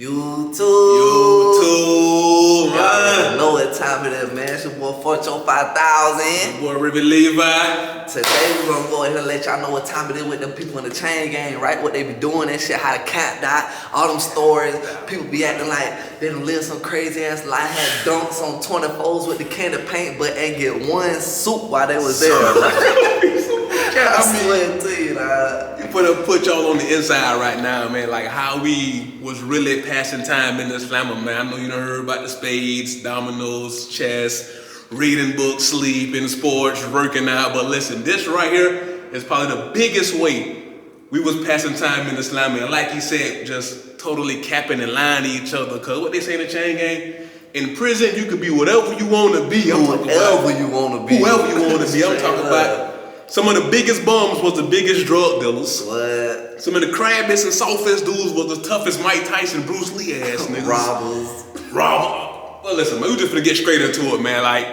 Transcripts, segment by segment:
YouTube. YouTube, Y'all know what time it is, man. It's your boy Fortune 5000. Boy, River Levi. Today we're gonna go ahead and let y'all know what time it is with them people in the chain gang, right? What they be doing and shit, how the cat died, all them stories. People be acting like they done live some crazy ass life, had dunks on 24s with the can of paint, but ain't get one soup while they was there. I swear to you, dog. Put y'all on the inside right now, man. Like how we was really passing time in this slammer, man. I know you done heard about the spades, dominoes, chess, reading books, sleeping, sports, working out. But listen, this right here is probably the biggest way we was passing time in the slammer. And like he said, just totally capping and lying to each other. Cause what they say in the chain gang, in prison you could be whatever you want to be. Whoever you want to be. Whoever you want to be. I'm talking about. Some of the biggest bums was the biggest drug dealers. What? Some of the crabbiest and softest dudes was the toughest Mike Tyson, Bruce Lee ass niggas. Robbers. Well, listen, man, we just finna get straight into it, man. Like,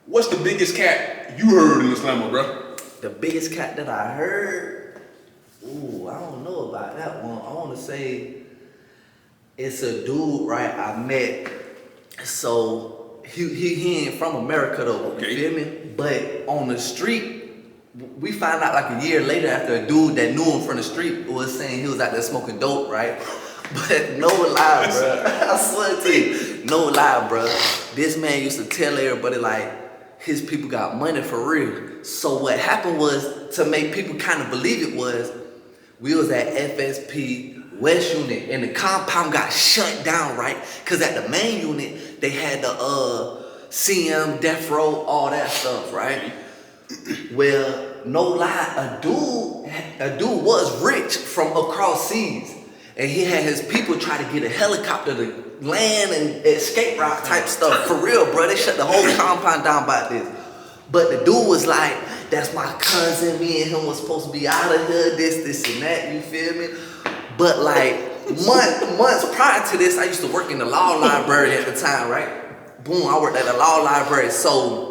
what's the biggest cat you heard in the slammer, bro? The biggest cat that I heard? Ooh, I don't know about that one. I want to say it's a dude, right, I met. So, he ain't from America, though. Okay. You feel me? But on the street, we found out like a year later after a dude that knew him from the street was saying he was out there smoking dope, right? But no lie, bro. I swear to you, no lie, bro. This man used to tell everybody like his people got money for real. So what happened was, to make people kind of believe it was, we was at FSP West Unit and the compound got shut down, right? Cause at the main unit, they had the CM, Death Row, all that stuff, right? Well, no lie, a dude was rich from across seas, and he had his people try to get a helicopter to land and escape route type stuff. For real, bro, they shut the whole compound down by this. But the dude was like, that's my cousin, me and him was supposed to be out of here, this and that, you feel me? But like, months prior to this, I used to work in the law library at the time, right? Boom, I worked at the law library, so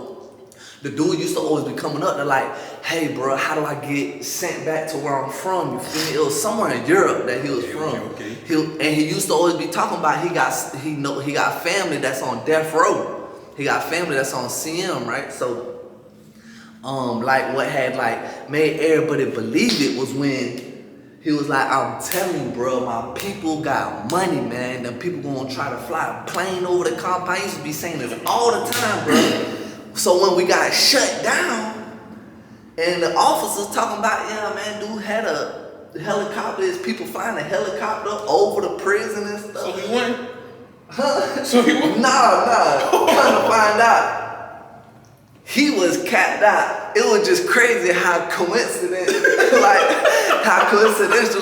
the dude used to always be coming up to like, hey bro, how do I get sent back to where I'm from? You feel me? It was somewhere in Europe that he was from. Okay. He used to always be talking about he got family that's on death row. He got family that's on CM, right? So like what had like made everybody believe it was when he was like, I'm telling you, bro, my people got money, man. Them people gonna try to fly a plane over the compound. He used to be saying this all the time, bro. So when we got shut down, and the officers talking about, yeah, man, dude had a helicopter, his people flying a helicopter over the prison and stuff. So he won? Huh? So he won? Nah. Come to find out, he was capped out. It was just crazy how coincidental,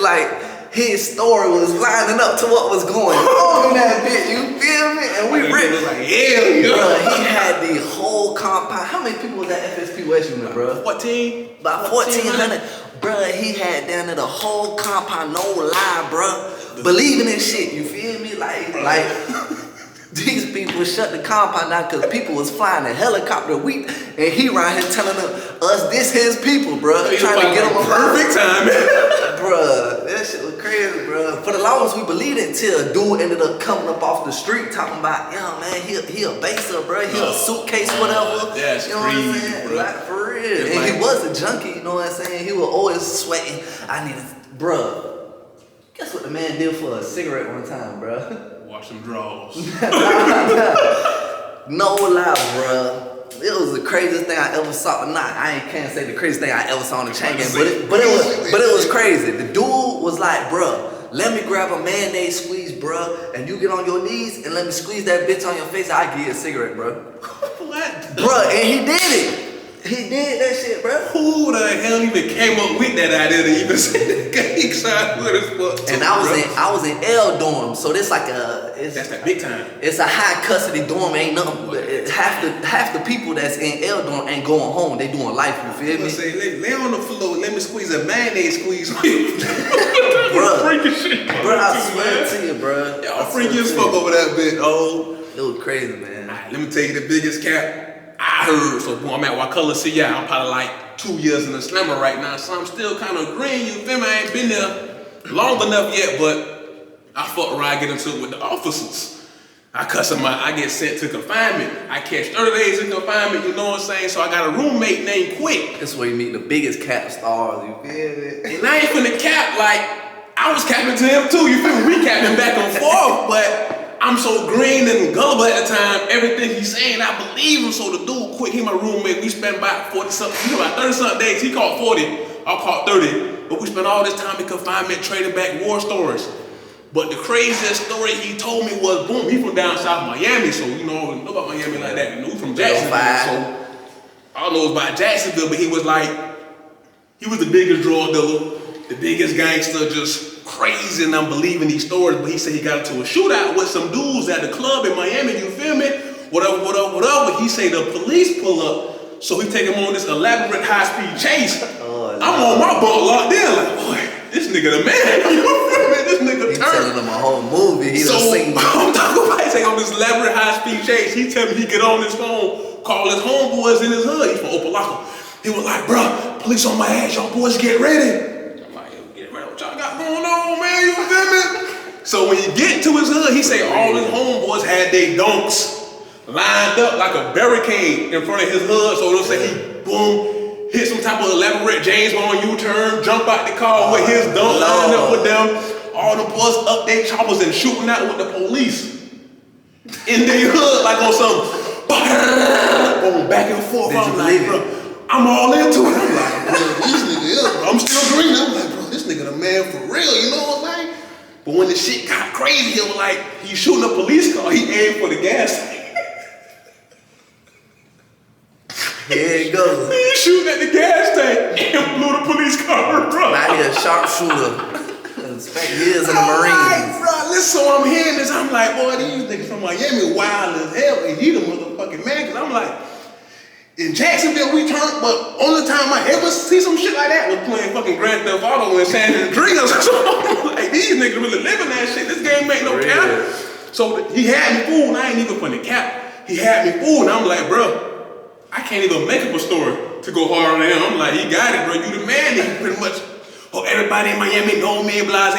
like his story was lining up to what was going on in that bitch. You feel me? And we rich. Like, yeah. Bro, he had the whole compound. How many people was at FSP West Unit, bro? 14. About 1,400. Bro, he had down there the whole compound, no lie, bro. Believing in shit, you feel me? Like these people shut the compound down because people was flying a helicopter a week, and he right here telling us this his people, bro. Trying to get them a perfect time, man. Bro, that shit was crazy, bro. For the longest we believed it till a dude ended up coming up off the street talking about, yeah, man, he a baser, bro. He a suitcase, whatever. That's you know what I'm crazy, saying? bro. Like, for real. It's And like, he was a junkie, you know what I'm saying? He was always sweating. I need a, bro. Guess what the man did for a cigarette one time, bro? Wash some drawers. No lie, bro. It was the craziest thing I ever saw. I can't say the craziest thing I ever saw on the chain game, but it was crazy. The dude was like, bro, let me grab a mayonnaise squeeze, bro, and you get on your knees and let me squeeze that bitch on your face. I give you a cigarette, bro. What? Bro, and he did it. He did that shit, bro. Who the hell even came up with that idea to even say that he tried with his foot? And I was in L dorm, so this like that's that big time. It's a high custody dorm. Ain't nothing. Half the people that's in L dorm ain't going home. They doing life. You feel me? Say, lay on the floor. Let me squeeze a mayonnaise squeeze. Bro, freaking shit. Bro, I swear to you, bro. Y'all freaky as fuck over that bit. Oh, it was crazy, man. Right, let me tell you the biggest cap I heard. So boy, I'm at Wakulla City. I'm probably like 2 years in the slammer right now, so I'm still kind of green. You feel me? I ain't been there long enough yet, but I fuck around, get into it with the officers. I cuss them out, I get sent to confinement. I catch 30 days in confinement, you know what I'm saying? So I got a roommate named Quick. That's where you meet the biggest cap stars, you feel me? And I ain't finna cap, like, I was capping to him too, you feel me? We capping back and forth, but I'm so green and gullible at the time, everything he's saying, I believe him. So the dude Quick, he my roommate, we spent about 40-something, about 30-something days. He caught 40, I caught 30. But we spent all this time in confinement trading back war stories. But the craziest story he told me was, boom, he from down south Miami, so you know about Miami like that. You know, from Jacksonville, so I don't know about Jacksonville, but he was the biggest drug dealer, the biggest gangster, just crazy, and I'm believing these stories. But he said he got into a shootout with some dudes at the club in Miami, you feel me? Whatever. He say the police pull up, so he take him on this elaborate high-speed chase. I'm on my bunk locked in, like, boy, this nigga the man. You feel me? This nigga He telling them a whole movie. He done seen. I'm talking about he take on this elaborate high-speed chase. He tell me he get on his phone, call his homeboys in his hood. He's from Opalaka. He was like, bruh, police on my ass, y'all boys get ready. I'm like, yo, get ready, what y'all got going on, man? You feel me? So when you get to his hood, he say all his homeboys had their dunks lined up like a barricade in front of his hood. So they'll say he, boom, hit some type of elaborate James Bond U-turn, jump out the car with his dunk lined up with them. All the boys up their choppers and shooting out with the police in their hood like on some boom, back and forth. I'm like, bro, I'm all into it. I'm like, bro, this nigga is, bro. I'm still green. I'm like, bro, this nigga the man for real, you know what I'm saying? But when the shit got crazy, it was like, he shooting a police car, he aimed for the gas tank. Here it goes. He shooting at the gas tank and blew the police car, bro. Now he a sharpshooter. Spent years in the Marines. Like, bro, listen, so I'm hearing this, I'm like, boy, these niggas from Miami wild as hell, and he the motherfucking man, cause I'm like, in Jacksonville we turned, but only time I ever see some shit like that was playing fucking Grand Theft Auto in San Andreas. So I'm like, these niggas really living that shit. This game ain't no cap. So he had me fooled, and I ain't even from the cap. He had me fooled, and I'm like, bro, I can't even make up a story to go harder than him. I'm like, he got it, bro. You the man, nigga, pretty much. Oh, everybody in Miami know me, blase.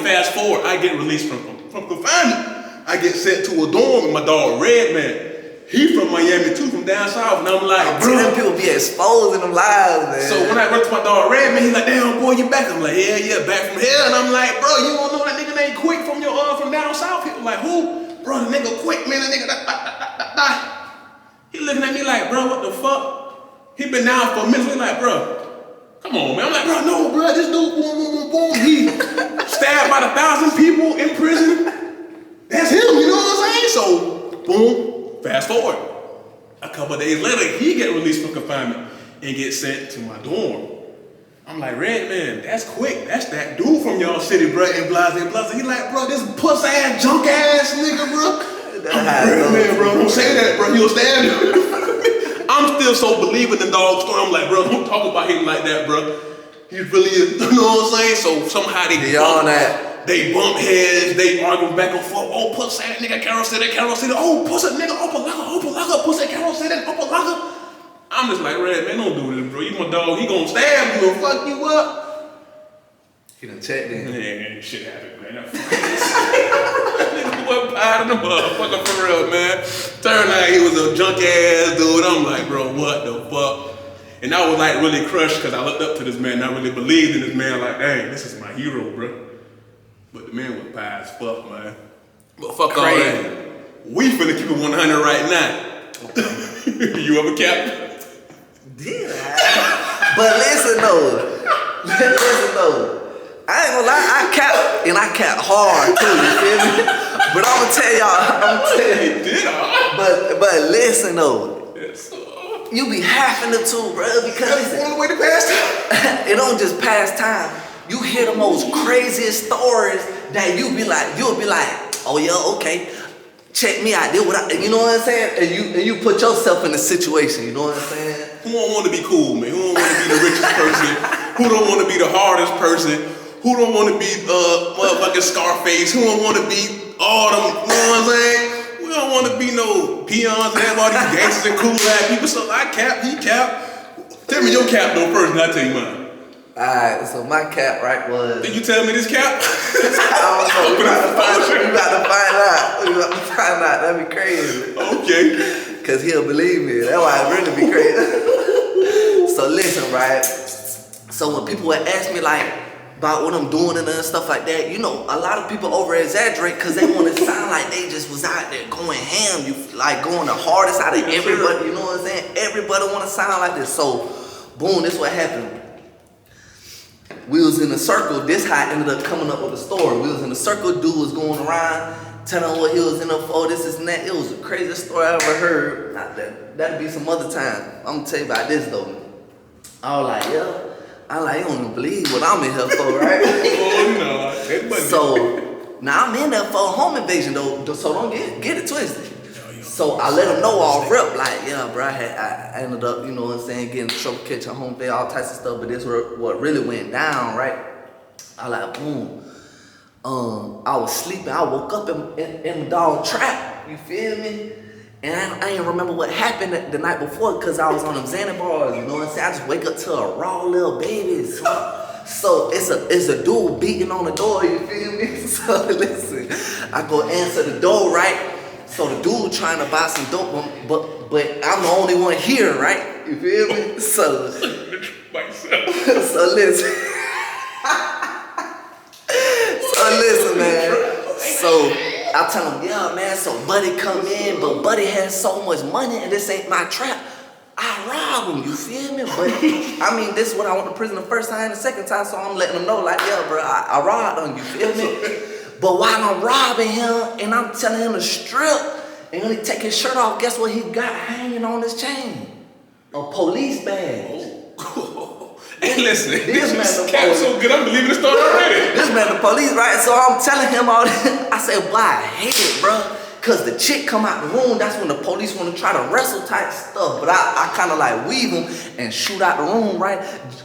Fast forward, I get released from confinement. I get sent to a dorm with my dog Redman. He from Miami too, from down south, and I'm like, bro. Them people be exposing them lives, man. So when I run to my dog Redman, he's like, damn boy, you back? I'm like, yeah, back from hell. And I'm like, bro, you don't know that nigga named Quick from from down south? He was like, who? Bro, the nigga Quick, man, the nigga that. He looking at me like, bro, what the fuck? He been down for a minute. He like, bro, come on, man. I'm like, bro, no, bro, this dude, boom. He stabbed about 1,000 people in prison. That's him, you know what I'm saying? So, boom. Fast forward, a couple of days later, he get released from confinement and get sent to my dorm. I'm like, Redman, that's Quick. That's that dude from y'all city, bro, and blase. He like, bro, this puss-ass, junk-ass nigga, bro. Redman, bro, don't say that, bro. He'll stab you. I'm still so believing in dog story. I'm like, bro, don't talk about him like that, bro. He really is, you know what I'm saying? So somehow they bump heads, they argue back and forth. Oh, pussy nigga, Carol City. Oh, pussy nigga, Opalaka, pussy Carol City, Opalaka. I'm just like, Red, man, don't do this, bro. You my dog, he gonna stab you and fuck you up. He done checked in. Yeah, shit happened, man. Nigga wasn't part of the motherfucker for real, man. Turned out he was a junk ass dude. I'm like, bro, what the fuck? And I was like really crushed because I looked up to this man and I really believed in this man. Like, dang, this is my hero, bro. But the man was pie as fuck, man. But fuck all that. We finna keep it 100 right now. You ever capped? Did I? But listen though. I ain't gonna lie, I cap hard too, you feel me? But I'ma tell you. Did I? But listen though. Yes, you be having to too, bro, because that's the only way to pass time. It don't just pass time. You hear the most craziest stories that you'll be like, oh yeah, okay. Check me out. You know what I'm saying? And you put yourself in the situation, you know what I'm saying? Who don't want to be cool, man? Who don't want to be the richest person? Who don't want to be the hardest person? Who don't want to be motherfucking Scarface? Who don't want to be all them, you know what I'm saying? We don't want to be no peons and have all these gangsters and cool ass people. So I cap, he cap. Tell me your cap though first and I'll tell you mine. Alright, so my cap, right, was... Did you tell me this cap? I don't know, we about to find out. That'd be crazy. Okay. Cause he'll believe me. That's why it really be crazy. So listen, right? So when people would ask me like about what I'm doing and stuff like that, you know, a lot of people over exaggerate because they want to sound like they just was out there going ham. You like going the hardest out of everybody. You know what I'm saying? Everybody want to sound like this. So boom, this what happened. We was in a circle. This how I ended up coming up with the story. We was in a circle. Dude was going around telling what he was in there for. This and that. It was the craziest story I ever heard. Not that. That'll be some other time. I'm gonna tell you about this though. I was like, yeah. I'm like, you don't even believe what I'm in here for, right? Oh no. So now I'm in there for a home invasion though. So don't get it twisted. So I let him know off rip, like, yeah, bro, I ended up, you know what I'm saying, getting trouble, catching home day, all types of stuff, but this was what really went down, right? I like, boom. I was sleeping, I woke up in the dog trap, you feel me? And I ain't remember what happened the night before because I was on them Xanax bars, you know what I'm saying? I just wake up to a raw little baby. So it's a dude beating on the door, you feel me? So listen, I go answer the door, right? So the dude trying to buy some dope, but I'm the only one here, right? You feel me? So listen. So listen, man. So I tell him, yeah, man. So Buddy come in, but Buddy has so much money, and this ain't my trap. I rob him, you feel me? But I mean, this is when I went to prison the first time and the second time, so I'm letting him know, like, yeah, bro, I robbed him, you feel me? But while I'm robbing him and I'm telling him to strip and when he take his shirt off, guess what he got hanging on his chain? A police badge. Oh. Hey, listen, this man cap so good, I'm believing the story already. This man the police, right? So I'm telling him all this. I said, why? I hate it, bro. Cause the chick come out the room, that's when the police want to try to wrestle type stuff. But I kind of like weave them and shoot out the room, right?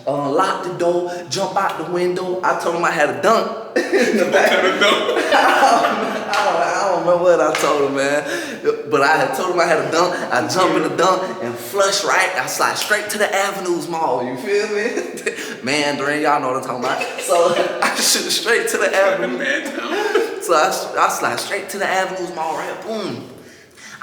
Lock the door, jump out the window. I told him I had a dunk in the back. I don't remember what I told him, man. But I had told him I had a dunk. I jump in the dunk and flush, right? I slide straight to the Avenues Mall, you feel me? Mandarin, y'all know what I'm talking about. So I shoot straight to the Avenues. So I slide straight to the Avenues Mall, right? Boom.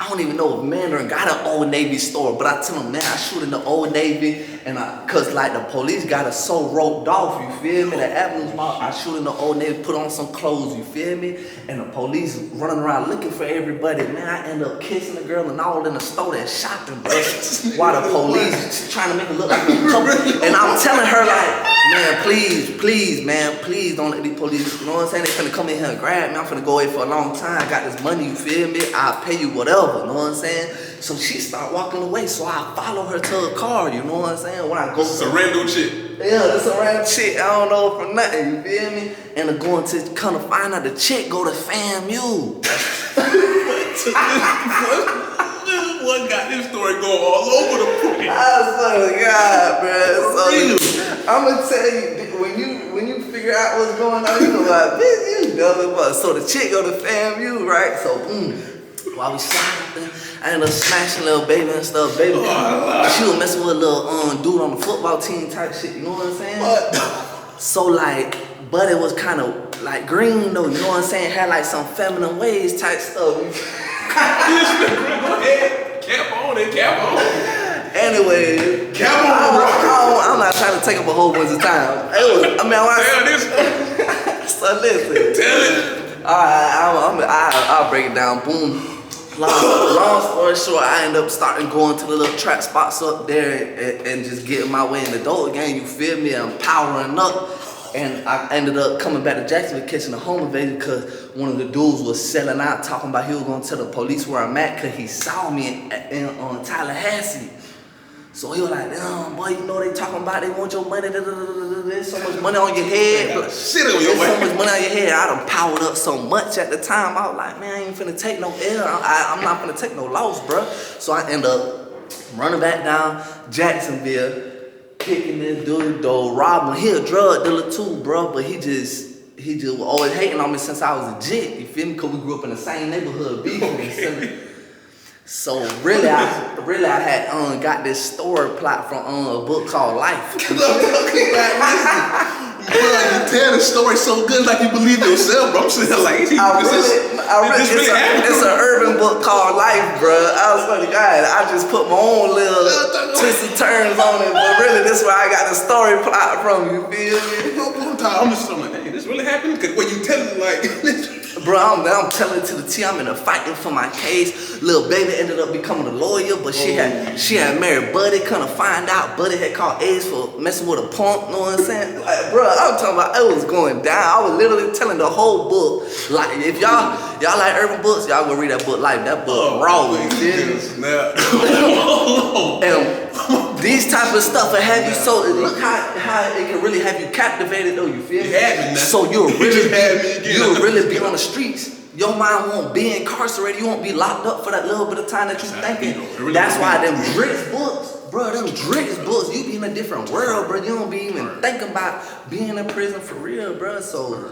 I don't even know if Mandarin got an Old Navy store, but I tell him, man, I shoot in the Old Navy, and cause like the police got us so roped off, you feel me? The Avenues Mall, I shoot in the Old Navy, put on some clothes, you feel me? And the police running around looking for everybody. Man, I end up kissing the girl and all in the store that's shopping, bro. While the police trying to make it look like a couple. And I'm telling her like, man, please, man, please don't let these police, you know what I'm saying? They finna come in here and grab me. I'm finna go away for a long time. I got this money, you feel me? I'll pay you whatever. You know what I'm saying? So she start walking away, so I follow her to a car, you know what I'm saying? When I go It's a random chick. Yeah, this a random chick. I don't know for nothing, you feel me? And I'm going to kind of find out the chick go to FAMU. One got this story going all over the place. I swear to God, bro. So I'm gonna tell you, when you figure out what's going on, you know like, bitch, you dumb as fuck. So the chick go to FAMU, right? So boom. While we sliding, I ended up smashing little baby and stuff. Baby, she was messing with a little dude on the football team type shit. You know what I'm saying? What? So like, but it was kind of like green though. You know what I'm saying? Had like some feminine ways type stuff. Go ahead. Cap on. Anyway, Cap on, bro. I'm not trying to take up a whole bunch of time. So listen. Tell it. I'll break it down. Boom. Long story short, I end up starting going to the little trap spots up there and just getting my way in the dope game. You feel me? I'm powering up. And I ended up coming back to Jacksonville catching a home invasion because one of the dudes was selling out, talking about he was going to tell the police where I'm at because he saw me in Tallahassee. So he was like, damn, boy, you know they talking about they want your money, there's so much money on your head. Shit on your There's so much money on your head. I done powered up so much at the time. I was like, man, I ain't finna take no L. I'm not finna take no loss, bro. So I end up running back down Jacksonville, kicking this dude, though, robbing. He a drug dealer too, bro, but he just was always hating on me since I was a jit. You feel me? Cause we grew up in the same neighborhood, beefing. So really, I had got this story plot from a book called Life. Bro, you tell the story so good, like you believe yourself, bro. I'm sitting there like, It's an urban book called Life, bro. I was funny, God. I just put my own little twists and turns on it, but really, this is where I got the story plot from. You feel me? I'm just like, hey, this really happened? Cause when you tell it like, bro, I'm telling it to the T. I'm in a fighting for my case. Little baby ended up becoming a lawyer, but she had married Buddy. Couldn't find out Buddy had caught AIDS for messing with a punk. Know what I'm saying? Like, bro, I'm talking about it was going down. I was literally telling the whole book. Like, if y'all like urban books, y'all go read that book. Like that book raw. You feel me? And these type of stuff will have you so. Look how it can really have you captivated though. You feel me? So you'll really be on the streets. Your mind won't be incarcerated. You won't be locked up for that little bit of time that you thinking. That's why them Dritz books, bro, them Dritz books, you be in a different world, bro. You don't be even thinking about being in prison for real, bro. So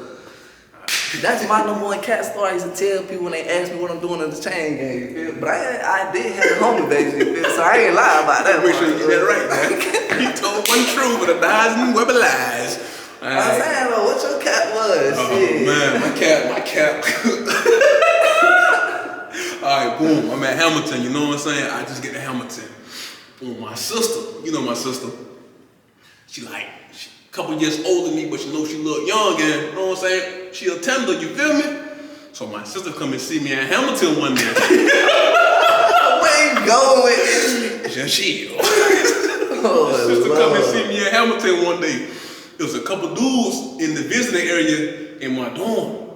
that's my number one cat story I used to tell people when they ask me what I'm doing in the chain gang, you feel? But I did have a homie baby, you feel? So I ain't lie about that. Make sure you get that right, man. He told one truth with 1,000 webber lies. I'm saying, bro, what your cat was? Oh man, my cat. Alright, boom, I'm at Hamilton, you know what I'm saying? I just get to Hamilton. Boom, my sister, you know my sister. She a couple years older than me, but she knows she look young and, you know what I'm saying? She a tender, you feel me? So my sister come and see me at Hamilton one day. Where you going with this? Just chill. My sister come and see me at Hamilton one day. There was a couple dudes in the visiting area in my dorm.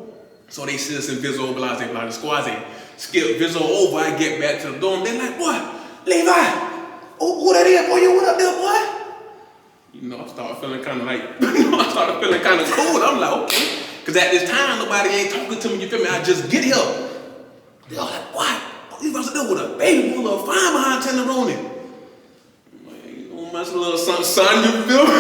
So they sit us in Vizzo, blase, squaze. Skip Vizzo over, I get back to the dorm. They like, what? Levi, who that is, boy? You went up there, boy? You know, I started feeling kind of cool. I'm like, okay. Because at this time, nobody ain't talking to me, you feel me? I just get here. They all like, what? Levi's up there with a baby, with a little fine behind tenderoni. You know, my little son, you feel me?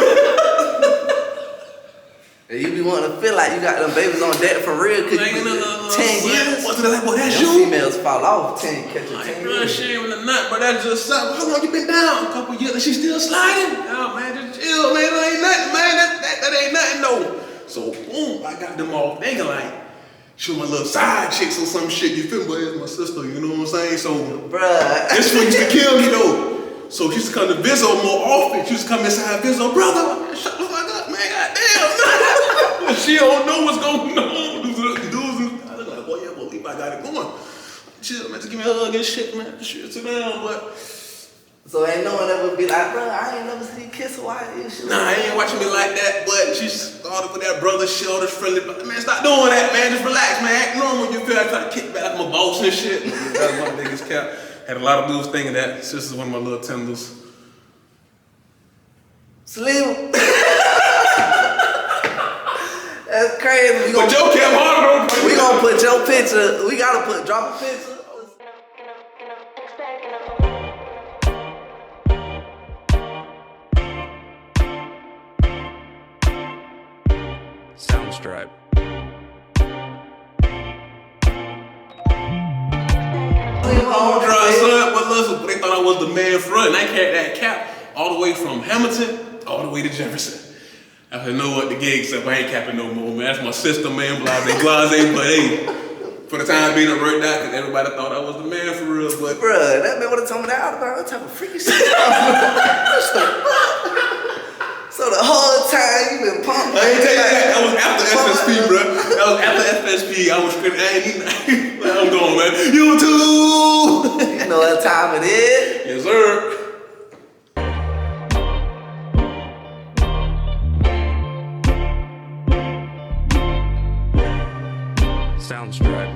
You be wanting to feel like you got them babies on deck for real, cause 10 years. What's it like, boy, that's you? Females fall off 10, catch a 10 years. Shame in the nut, but that's just something. How long you been down? A couple years and she still sliding? Oh man, just chill, man. That ain't nothing, man. That ain't nothing, though. So boom, I got them all thinking like, show my little side chicks or some shit. You feel me? But it's my sister, you know what I'm saying? So, bruh, this one used to kill me though. So she used to come to Vizzo more often. She used to come inside Vizzo, brother, man, shut the fuck up, man. Goddamn. She don't know what's going on. Dudes, I look like, boy, yeah, believe I got it going. Chill, man, just give me a hug and shit, man. Shit, sit down, but. So ain't no one ever be like, bro, I ain't never seen you kiss a wife. Nah, I ain't watching me like that, but she started with that brother shit, all this friendly. Man, stop doing that, man. Just relax, man. Act normal. You feel I try to kick back like I'm a boss and shit. That was my biggest cap. Had a lot of dudes thinking that. Sister's one of my little tenders. Slim. That's crazy. But your cap harder though. We gonna put your picture. We gotta drop a picture. Soundstripe. But listen, they thought I was the man front, and I carried that cap all the way from Hamilton all the way to Jefferson. I said, know what, the gig's up, I ain't capping no more, man. That's my sister, man, blase, but hey, for the time being, it worked out, because everybody thought I was the man for real, but. Bruh, that man would've told me that out about what type of freaky shit. So the whole time you been pumped. I ain't tell you that was after FSP, bro. That was after FSP, I was screaming, I'm going, man. You too! You know what time it is? Yes, sir. Soundstripe.